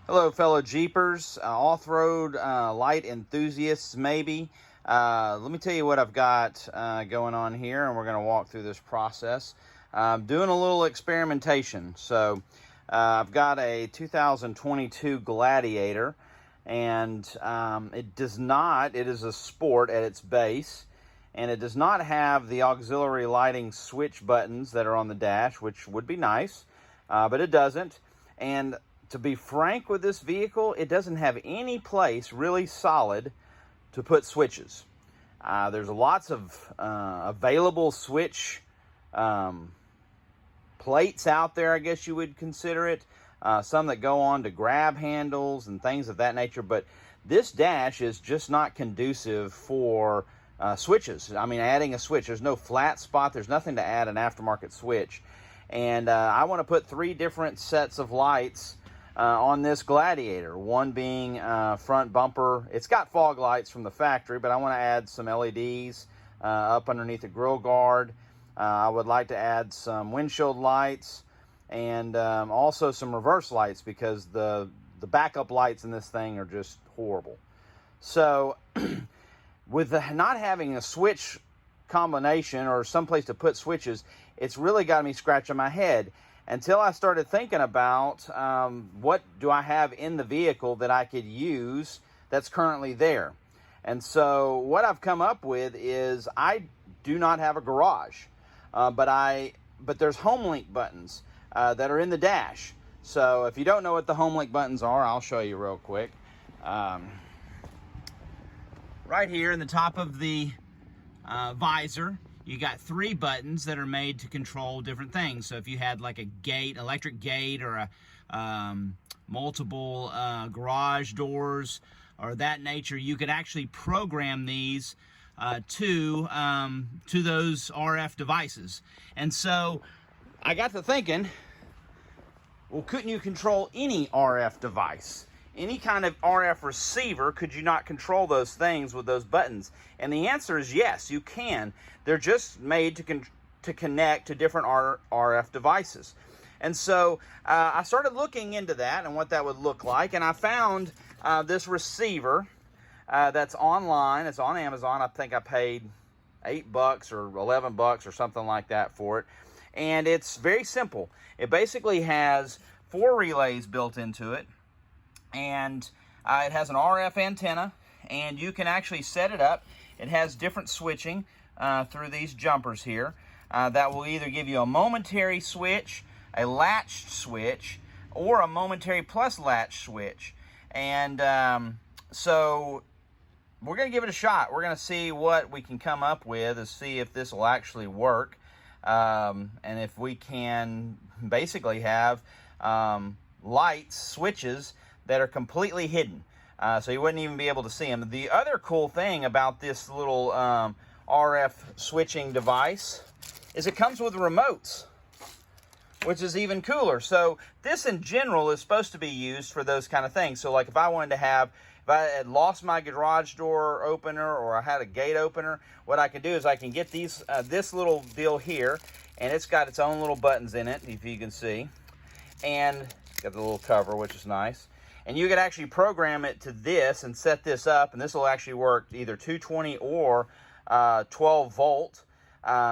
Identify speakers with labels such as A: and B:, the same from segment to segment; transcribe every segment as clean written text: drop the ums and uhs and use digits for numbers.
A: Hello, fellow Jeepers, off-road light enthusiasts, maybe. Let me tell you what I've got going on here, and we're going to walk through this process. Doing a little experimentation. So I've got a 2022 Gladiator, and it is a sport at its base, and it does not have the auxiliary lighting switch buttons that are on the dash, which would be nice, but it doesn't. And to be frank with this vehicle, it doesn't have any place really solid to put switches. There's lots of available switch plates out there, I guess you would consider it. Some that go on to grab handles and things of that nature. But this dash is just not conducive for switches. I mean, adding a switch. There's no flat spot. There's nothing to add an aftermarket switch. And I want to put 3 different sets of lights on this Gladiator. One being front bumper. It's got fog lights from the factory, but I want to add some LEDs up underneath the grill guard. I would like to add some windshield lights and also some reverse lights, because the backup lights in this thing are just horrible. So with not having a switch combination or someplace to put switches, it's really got me scratching my head until I started thinking about what do I have in the vehicle that I could use that's currently there. And so what I've come up with is I do not have a garage, but there's home link buttons that are in the dash. So if you don't know what the home link buttons are, I'll show you real quick. Right here in the top of the visor, you got 3 buttons that are made to control different things. So if you had like a gate, electric gate, or a multiple garage doors or that nature, you could actually program these to those RF devices. And so I got to thinking, well, couldn't you control any RF device? Any kind of RF receiver, could you not control those things with those buttons? And the answer is yes, you can. They're just made to connect to different RF devices. And so I started looking into that and what that would look like, and I found this receiver that's online. It's on Amazon. I think I paid $8 or $11 or something like that for it. And it's very simple. It basically has 4 relays built into it. And it has an RF antenna, and you can actually set it up. It has different switching through these jumpers here that will either give you a momentary switch, a latched switch, or a momentary plus latch switch. And so we're going to give it a shot. We're going to see what we can come up with and see if this will actually work, and if we can basically have lights, switches that are completely hidden, so you wouldn't even be able to see them. The other cool thing about this little RF switching device is it comes with remotes, which is even cooler. So this in general is supposed to be used for those kind of things. So like if I had lost my garage door opener, or I had a gate opener, what I can do is I can get this little deal here, and it's got its own little buttons in it, if you can see, and got the little cover, which is nice. And you could actually program it to this and set this up, and this will actually work either 220 or 12 volt.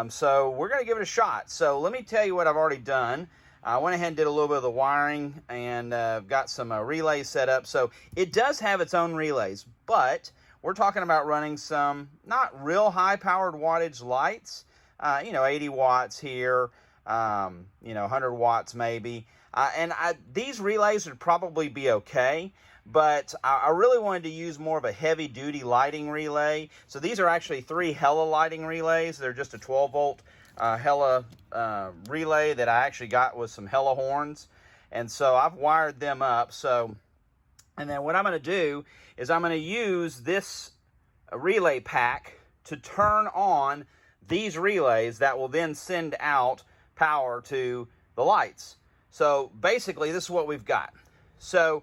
A: So we're going to give it a shot. So let me tell you what I've already done. I went ahead and did a little bit of the wiring, and got some relays set up. So it does have its own relays, but we're talking about running some not real high-powered wattage lights. 80 watts here, 100 watts maybe. These relays would probably be okay, but I really wanted to use more of a heavy-duty lighting relay. So these are actually 3 Hella lighting relays. They're just a 12-volt Hella relay that I actually got with some Hella horns. And so I've wired them up. And then what I'm going to do is I'm going to use this relay pack to turn on these relays that will then send out power to the lights. So basically, this is what we've got. So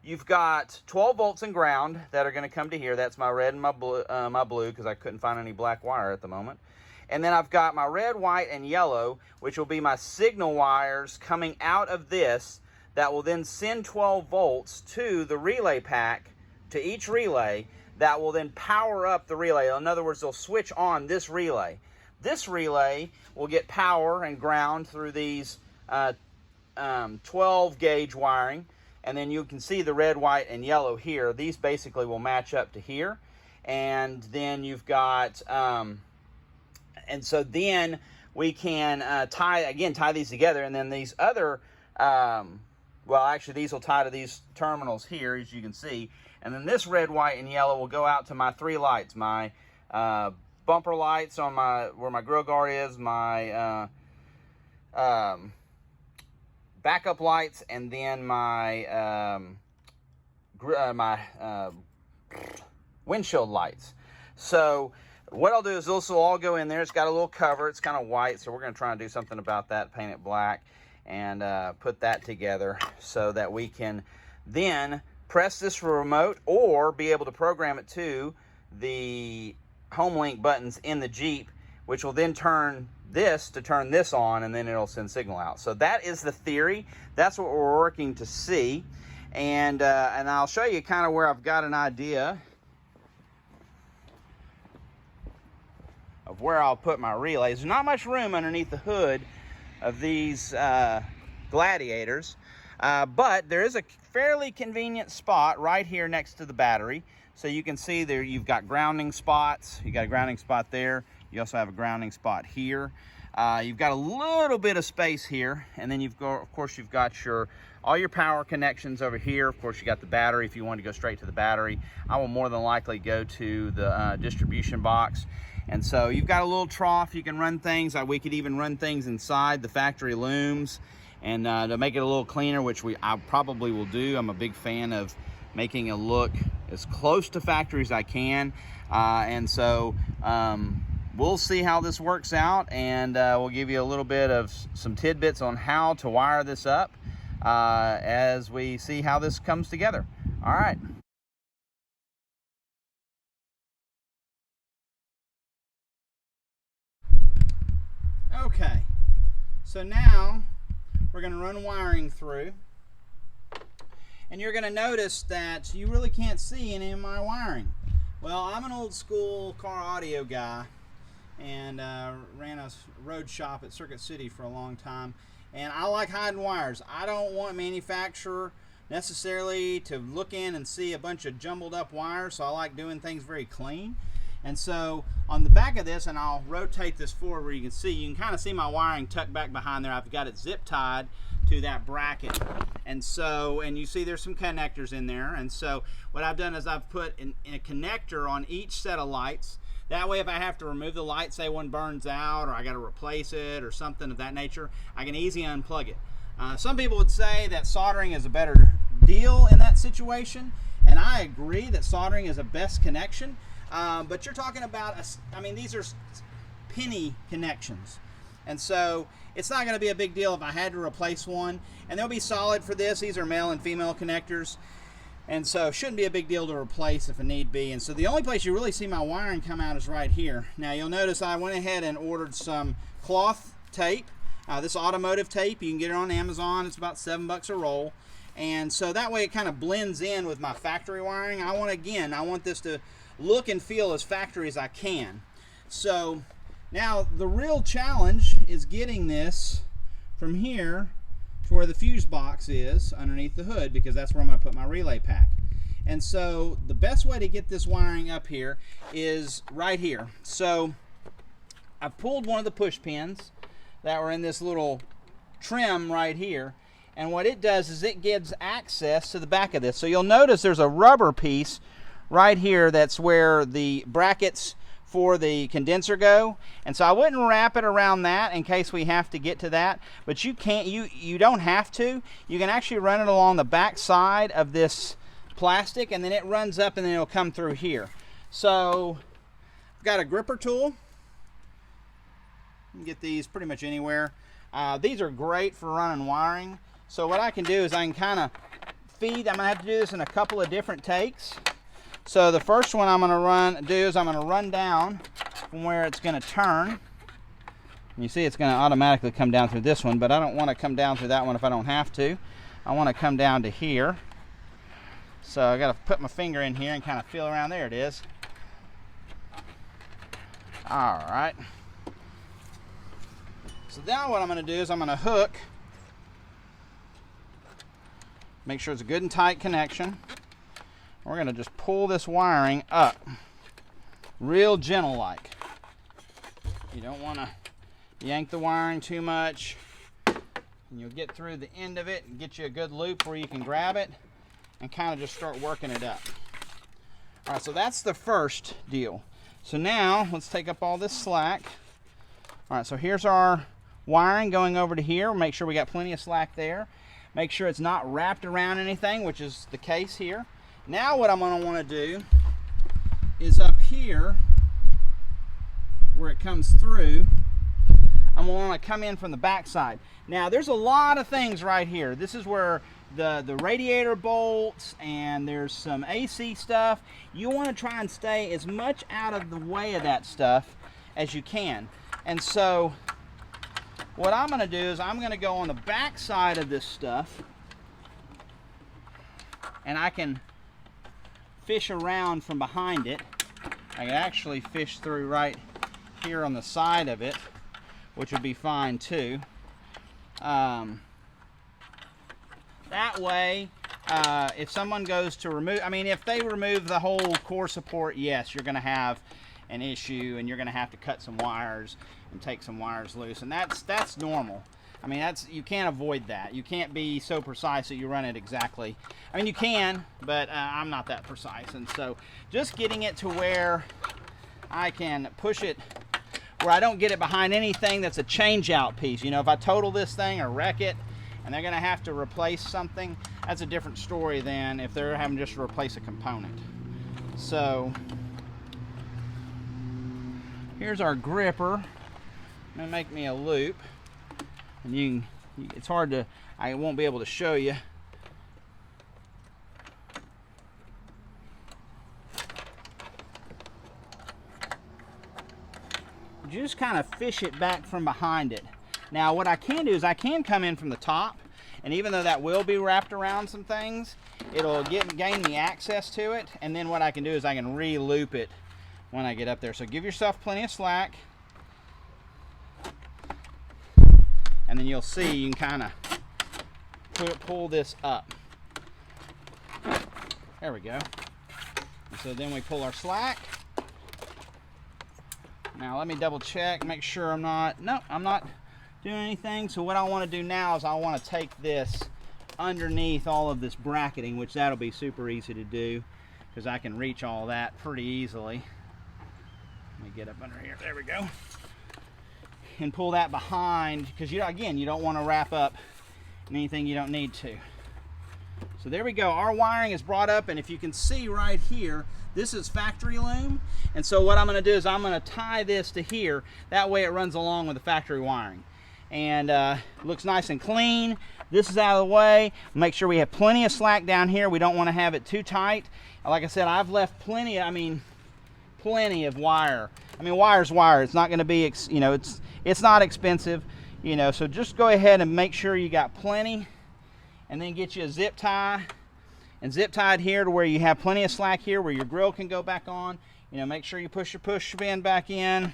A: you've got 12 volts in ground that are going to come to here. That's my red and my blue, because I couldn't find any black wire at the moment. And then I've got my red, white, and yellow, which will be my signal wires coming out of this that will then send 12 volts to the relay pack, to each relay, that will then power up the relay. In other words, they'll switch on this relay. This relay will get power and ground through these 12 gauge wiring, and then you can see the red, white, and yellow here. These basically will match up to here, and then you've got, and so then we can tie these together, and then these other, well, actually these will tie to these terminals here, as you can see, and then this red, white, and yellow will go out to my 3 lights, my bumper lights on where my grill guard is, my backup lights, and then my windshield lights. So what I'll do is this will all go in there. It's got a little cover. It's kind of white, so we're going to try and do something about that, paint it black, and put that together so that we can then press this remote or be able to program it to the home link buttons in the Jeep, which will then turn this to turn this on, and then it'll send signal out. So that is the theory. That's what we're working to see, and I'll show you kind of where I've got an idea of where I'll put my relays. There's not much room underneath the hood of these Gladiators, but there is a fairly convenient spot right here next to the battery. So you can see there you've got grounding spots. You got a grounding spot there. You also have a grounding spot here. You've got a little bit of space here, and then you've got, of course, you've got all your power connections over here. Of course, you got the battery if you want to go straight to the battery. I will more than likely go to the distribution box. And so you've got a little trough. You can run things. We could even run things inside the factory looms, and to make it a little cleaner, which I probably will do. I'm a big fan of making it look as close to factory as I can, and so we'll see how this works out, and we'll give you a little bit of some tidbits on how to wire this up as we see how this comes together. All right. Okay, so now we're going to run wiring through, and you're going to notice that you really can't see any of my wiring. Well, I'm an old school car audio guy, and ran a road shop at Circuit City for a long time, and I like hiding wires. I don't want manufacturer necessarily to look in and see a bunch of jumbled up wires, so I like doing things very clean. And so on the back of this, and I'll rotate this forward where you can kind of see my wiring tucked back behind there. I've got it zip tied to that bracket, and you see there's some connectors in there. And so what I've done is I've put in a connector on each set of lights. That way, if I have to remove the light, say one burns out, or I got to replace it, or something of that nature, I can easily unplug it. Some people would say that soldering is a better deal in that situation, and I agree that soldering is a best connection. But you're talking about, these are penny connections, and so it's not going to be a big deal if I had to replace one, and they'll be solid for this. These are male and female connectors, and so it shouldn't be a big deal to replace if a need be. And so the only place you really see my wiring come out is right here. Now you'll notice I went ahead and ordered some cloth tape, this automotive tape. You can get it on Amazon. It's about $7 a roll, and so that way it kind of blends in with my factory wiring. I want this to look and feel as factory as I can. So now the real challenge is getting this from here to where the fuse box is underneath the hood, because that's where I'm going to put my relay pack. And so the best way to get this wiring up here is right here. So I've pulled one of the push pins that were in this little trim right here, and what it does is it gives access to the back of this. So you'll notice there's a rubber piece right here. That's where the brackets for the condenser go, and so I wouldn't wrap it around that in case we have to get to that, but you don't have to. You can actually run it along the back side of this plastic, and then it runs up and then it'll come through here. So I've got a gripper tool. You can get these pretty much anywhere. These are great for running wiring. So what I can do is I can kind of feed. I'm gonna have to do this in a couple of different takes. So the first one I'm going to run down from where it's going to turn. And you see it's going to automatically come down through this one, but I don't want to come down through that one if I don't have to. I want to come down to here. So I got to put my finger in here and kind of feel around. There it is. All right. So now what I'm going to do is I'm going to hook. Make sure it's a good and tight connection. We're going to just pull this wiring up. Real gentle like. You don't want to yank the wiring too much. And you'll get through the end of it and get you a good loop where you can grab it and kind of just start working it up. All right, so that's the first deal. So now let's take up all this slack. All right, so here's our wiring going over to here. Make sure we got plenty of slack there. Make sure it's not wrapped around anything, which is the case here. Now what I'm going to want to do is up here where it comes through, I'm going to want to come in from the back side. Now there's a lot of things right here. This is where the radiator bolts, and there's some AC stuff. You want to try and stay as much out of the way of that stuff as you can. And so what I'm going to do is I'm going to go on the back side of this stuff, and I can fish around from behind it. I can actually fish through right here on the side of it, which would be fine too. That way, if someone goes to remove, I mean, if they remove the whole core support, yes, you're going to have an issue, and you're going to have to cut some wires and take some wires loose, and that's normal. I mean, you can't avoid that. You can't be so precise that you run it exactly. I mean, you can, but I'm not that precise. And so just getting it to where I can push it, where I don't get it behind anything that's a change out piece. You know, if I total this thing or wreck it and they're gonna have to replace something, that's a different story than if they're having just to replace a component. So here's our gripper. I'm gonna make me a loop. And it's hard to, I won't be able to show you. You just kind of fish it back from behind it. Now what I can do is I can come in from the top, and even though that will be wrapped around some things, it'll gain me access to it, and then what I can do is I can re-loop it when I get up there. So give yourself plenty of slack. And then you'll see you can kind of pull this up. There we go. And so then we pull our slack. Now let me double check, make sure I'm not doing anything. So what I want to do now is I want to take this underneath all of this bracketing, which that'll be super easy to do because I can reach all that pretty easily. Let me get up under here. There we go. And pull that behind, because again, you don't want to wrap up anything you don't need to. So there we go. Our wiring is brought up, and if you can see right here, this is factory loom. And so what I'm going to do is I'm going to tie this to here. That way it runs along with the factory wiring. And looks nice and clean. This is out of the way. Make sure we have plenty of slack down here. We don't want to have it too tight. Like I said, I've left plenty of wire. I mean, wire's wire. It's not going to be, you know, it's not expensive, you know, so just go ahead and make sure you got plenty, and then get you a zip tie, and zip tie it here to where you have plenty of slack here where your grill can go back on. You know, make sure you push your push pin back in,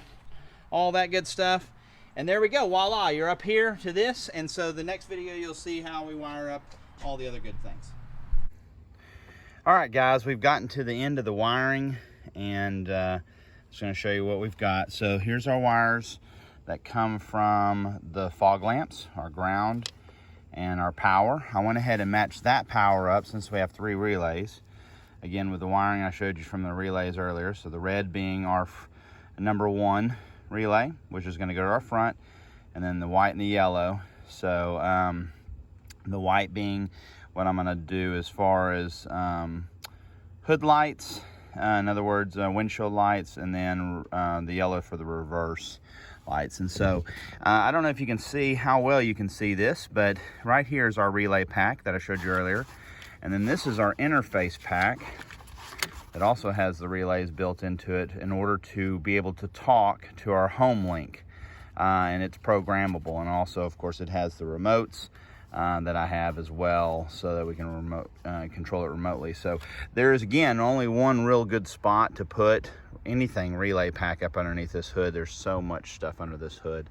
A: all that good stuff. And there we go, voila, you're up here to this. And so the next video you'll see how we wire up all the other good things. All right guys, we've gotten to the end of the wiring, and just going to show you what we've got. So here's our wires that come from the fog lamps, our ground, and our power. I went ahead and matched that power up since we have 3 relays. Again, with the wiring I showed you from the relays earlier. So the red being our number 1 relay, which is going to go to our front, and then the white and the yellow. So the white being what I'm going to do as far as hood lights, in other words, windshield lights, and then the yellow for the reverse lights. And so I don't know if you can see how well you can see this, but right here is our relay pack that I showed you earlier. And then this is our interface pack that also has the relays built into it in order to be able to talk to our home link. And it's programmable, and also of course it has the remotes that I have as well, so that we can remote control it remotely. So there is, again, only one real good spot to put anything relay pack up underneath this hood. There's so much stuff under this hood,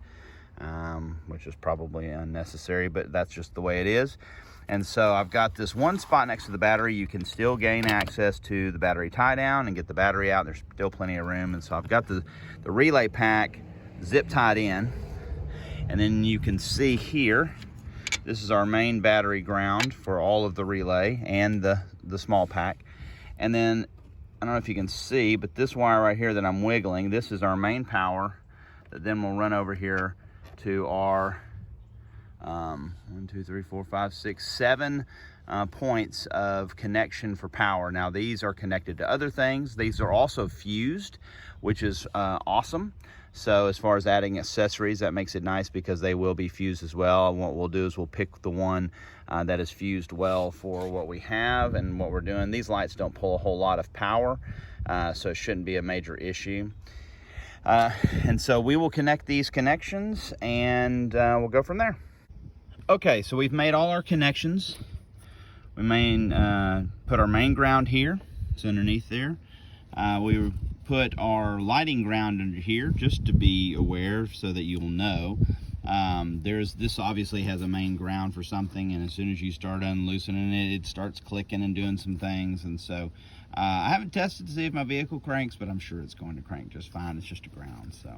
A: which is probably unnecessary, but that's just the way it is. And so I've got this one spot next to the battery. You can still gain access to the battery tie down and get the battery out. There's still plenty of room. And so I've got the relay pack zip tied in. And then you can see here, this is our main battery ground for all of the relay and the small pack. And then, I don't know if you can see, but this wire right here that I'm wiggling, this is our main power that then will run over here to our 1, 2, 3, 4, 5, 6, 7 points of connection for power. Now these are connected to other things. These are also fused, which is awesome. So as far as adding accessories, that makes it nice because they will be fused as well. And what we'll do is we'll pick the one that is fused well for what we have and what we're doing. These lights don't pull a whole lot of power, so it shouldn't be a major issue. And so we will connect these connections and we'll go from there. Okay, so we've made all our connections. We put our main ground here. It's underneath there. We put our lighting ground under here just to be aware so that you'll know. This obviously has a main ground for something, and as soon as you start unloosening it, it starts clicking and doing some things. And so I haven't tested to see if my vehicle cranks, but I'm sure it's going to crank just fine. It's just a ground. So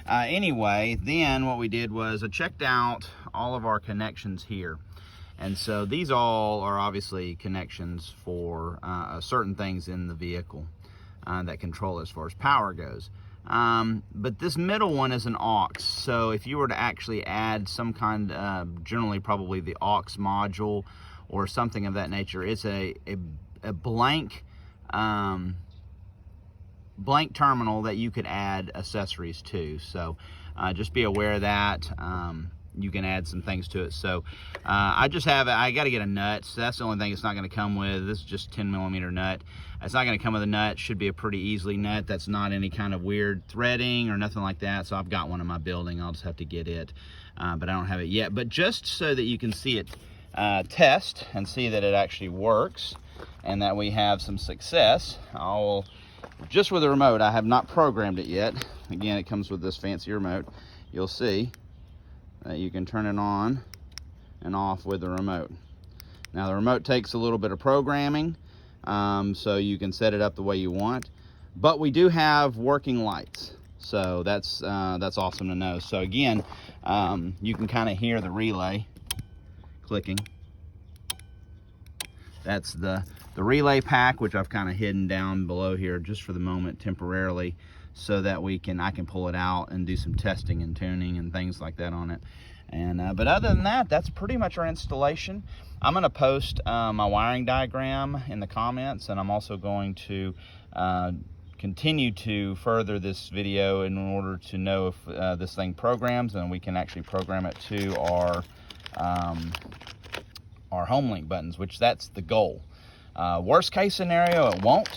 A: anyway, then what we did was I checked out all of our connections here. And so these all are obviously connections for certain things in the vehicle that control as far as power goes. But this middle one is an aux. So if you were to actually add some kind, generally probably the aux module or something of that nature, it's a blank terminal that you could add accessories to. So just be aware of that. You can add some things to it. So I got to get a nut. So that's the only thing it's not going to come with. This is just 10mm nut. It's not going to come with a nut. Should be a pretty easily nut. That's not any kind of weird threading or nothing like that. So I've got one in my building. I'll just have to get it, but I don't have it yet. But just so that you can see it test and see that it actually works and that we have some success, just with the remote, I have not programmed it yet. Again, it comes with this fancy remote. You'll see that you can turn it on and off with the remote. Now the remote takes a little bit of programming, so you can set it up the way you want, but we do have working lights, so that's awesome to know. So again, you can kind of hear the relay clicking. That's the relay pack, which I've kind of hidden down below here just for the moment temporarily, so that I can pull it out and do some testing and tuning and things like that on it. And but other than that, that's pretty much our installation. I'm going to post my wiring diagram in the comments, and I'm also going to continue to further this video in order to know if this thing programs, and we can actually program it to our home link buttons, which that's the goal. Worst case scenario, it won't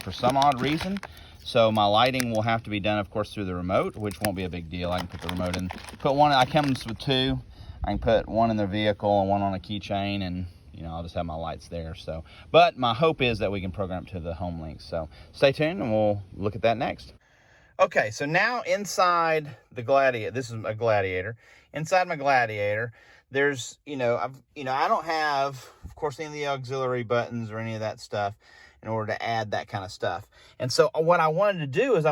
A: for some odd reason. So my lighting will have to be done, of course, through the remote, which won't be a big deal. I can put the remote in, put one, I comes with two. I can put one in the vehicle and one on a keychain, and I'll just have my lights there. So, but my hope is that we can program it to the home link. So stay tuned and we'll look at that next. Okay, so now inside the Gladiator, this is a Gladiator. Inside my Gladiator, there's, I don't have, of course, any of the auxiliary buttons or any of that stuff in order to add that kind of stuff. And so what I wanted to do is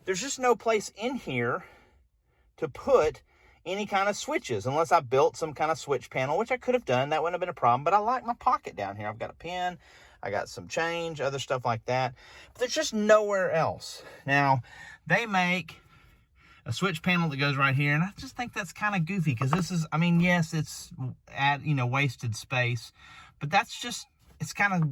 A: there's just no place in here to put any kind of switches unless I built some kind of switch panel, which I could have done. That wouldn't have been a problem, but I like my pocket down here. I've got a pen, I got some change, other stuff like that. But there's just nowhere else. Now, they make a switch panel that goes right here, and I just think that's kind of goofy because this is, yes, it's wasted space, but it's kind of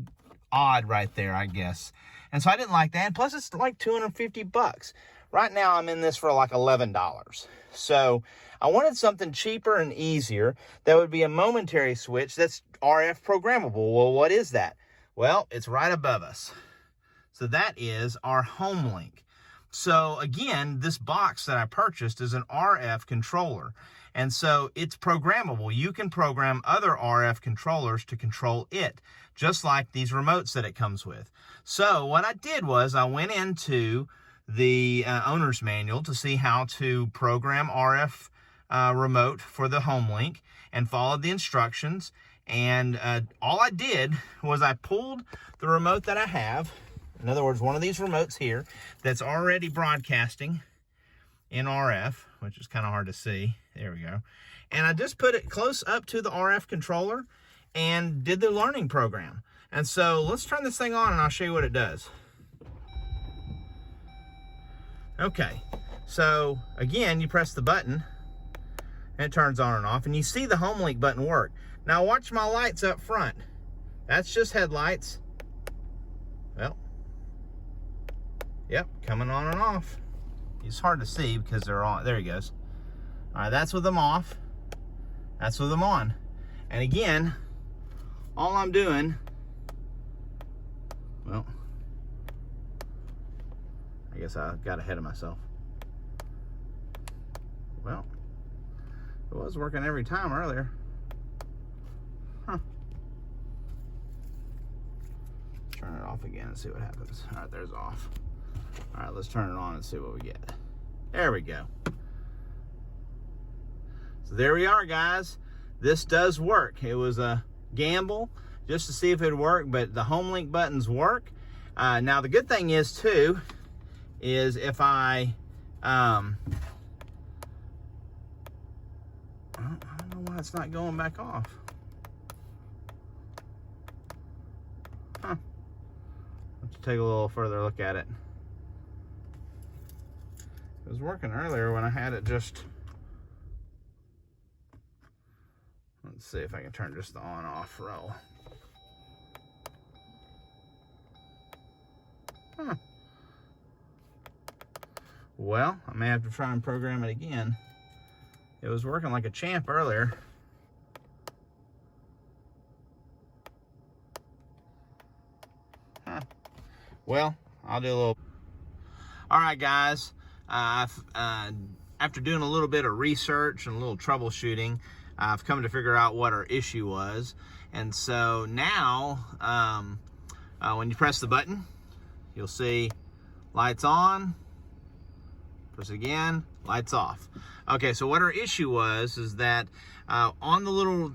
A: odd right there, I guess. And so I didn't like that. And plus, it's like $250. Right now, I'm in this for like $11. So I wanted something cheaper and easier that would be a momentary switch that's RF programmable. Well, what is that? Well, it's right above us. So that is our home link. So again, this box that I purchased is an RF controller. And so it's programmable. You can program other RF controllers to control it, just like these remotes that it comes with. So what I did was I went into the owner's manual to see how to program RF remote for the HomeLink and followed the instructions. And all I did was I pulled the remote that I have, in other words, one of these remotes here that's already broadcasting in RF, which is kind of hard to see. There we go. And I just put it close up to the RF controller and did the learning program. And so let's turn this thing on and I'll show you what it does. Okay, so again, you press the button and it turns on and off, and you see the HomeLink button work. Now watch my lights up front. That's just headlights. Well, yep, coming on and off. It's hard to see because they're on. There he goes. All right, that's with them off. That's with them on. And again, all I'm doing, well, I guess I got ahead of myself. Well, it was working every time earlier. Huh. Turn it off again and see what happens. All right, there's off. All right, let's turn it on and see what we get. There we go. So there we are, guys. This does work. It was a gamble just to see if it would work, but the HomeLink buttons work. Now, the good thing is, too, is if I don't know why it's not going back off. Huh. Let's take a little further look at it. It was working earlier when I had it just... Let's see if I can turn just the on-off roll. Huh. Well, I may have to try and program it again. It was working like a champ earlier. Huh. Well, I'll do a little... All right, guys. After doing a little bit of research and a little troubleshooting, I've come to figure out what our issue was. And so now, when you press the button, you'll see lights on. Press it again, lights off. Okay, so what our issue was is that on the little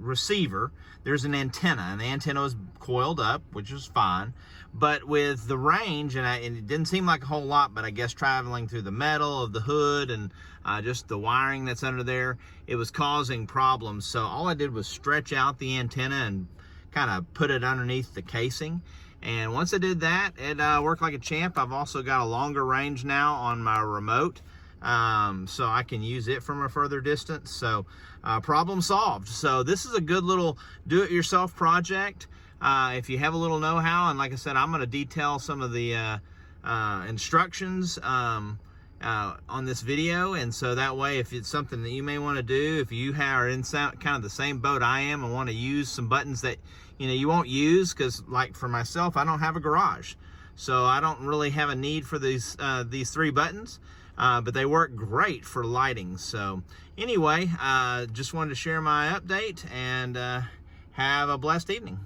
A: receiver, there's an antenna, and the antenna was coiled up, which was fine. But with the range, and it didn't seem like a whole lot, but I guess traveling through the metal of the hood and just the wiring that's under there, it was causing problems. So all I did was stretch out the antenna and kind of put it underneath the casing. And once I did that, it worked like a champ. I've also got a longer range now on my remote, so I can use it from a further distance. So problem solved. So this is a good little do-it-yourself project. If you have a little know-how, and like I said, I'm going to detail some of the instructions on this video, and so that way, if it's something that you may want to do, if you are in kind of the same boat I am and want to use some buttons that you won't use, because like for myself, I don't have a garage, so I don't really have a need for these 3 buttons, but they work great for lighting. So anyway, just wanted to share my update, and have a blessed evening.